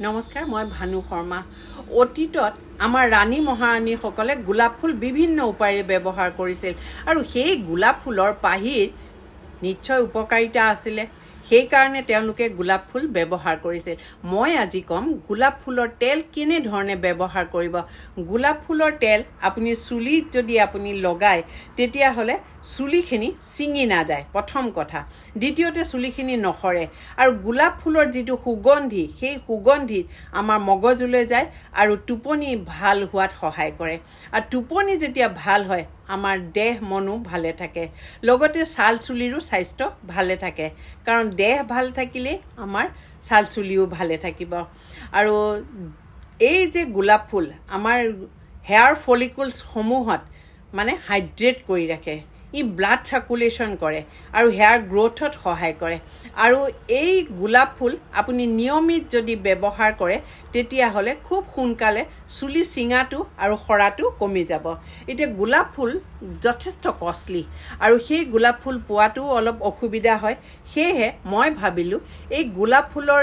নমস্কাৰ, মই ভানু শৰ্মা। অতীতত আমাৰ ৰাণী মহাৰাণীসকলে গোলাপ ফুল বিভিন্ন উপায়েৰে ব্যৱহাৰ কৰিছিল আৰু সেই গোলাপ ফুলৰ পাহিৰ নিশ্চয় উপকাৰিতা আছিলে। সেইকাৰণে তেওঁলোকে গোলাপ ফুল ব্যৱহাৰ কৰিছিল। মই আজি ক'ম গোলাপ ফুলৰ তেল কেনেধৰণে ব্যৱহাৰ কৰিব। গোলাপ ফুলৰ তেল আপুনি চুলিত যদি আপুনি লগায় তেতিয়াহ'লে চুলিখিনি ছিঙি নাযায়, প্ৰথম কথা। দ্বিতীয়তে চুলিখিনি নসৰে আৰু গোলাপ ফুলৰ যিটো সুগন্ধি, সেই সুগন্ধিত আমাৰ মগজুলৈ যায় আৰু টোপনি ভাল হোৱাত সহায় কৰে। আৰু টোপনি যেতিয়া ভাল হয় আমাৰ দেহ মনো ভালে থাকে, লগতে ছাল চুলিৰো স্বাস্থ্য ভালে থাকে, কাৰণ দেহ ভাল থাকিলেই আমাৰ ছাল চুলিও ভালে থাকিব। আৰু এই যে গোলাপ ফুল আমাৰ হেয়াৰ ফলিকুলছসমূহত মানে হাইড্ৰেট কৰি ৰাখে, ই ব্লাড চাৰ্কুলেশ্যন কৰে আৰু হেয়াৰ গ্ৰ'থত সহায় কৰে। আৰু এই গোলাপ ফুল আপুনি নিয়মিত যদি ব্যৱহাৰ কৰে তেতিয়াহ'লে খুব সোনকালে চুলি ছিঙাটো আৰু সৰাটো কমি যাব। এতিয়া গোলাপ ফুল যথেষ্ট কষ্টলি আৰু সেই গোলাপ ফুল পোৱাটো অলপ অসুবিধা হয়। সেয়েহে মই ভাবিলোঁ এই গোলাপ ফুলৰ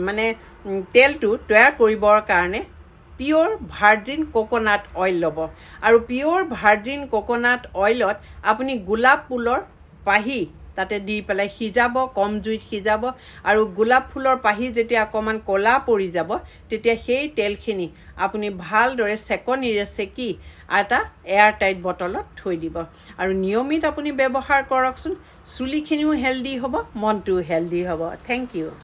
মানে তেলটো তৈয়াৰ কৰিবৰ কাৰণে পিয়'ৰ ভাৰ্জিন কোকোনাট অইল ল'ব আৰু পিয়'ৰ ভাৰ্জিন কোকোনাট অইলত আপুনি গোলাপ ফুলৰ পাহি তাতে দি পেলাই সিজাব, কম জুইত সিজাব আৰু গোলাপ ফুলৰ পাহি যেতিয়া অকণমান ক'লা পৰি যাব তেতিয়া সেই তেলখিনি আপুনি ভালদৰে চেকনিৰে চেকি এটা এয়াৰটাইট বটলত থৈ দিব আৰু নিয়মিত আপুনি ব্যৱহাৰ কৰকচোন। চুলিখিনিও হেল্ডি হ'ব, মনটোও হেল্ডি হ'ব। Thank U.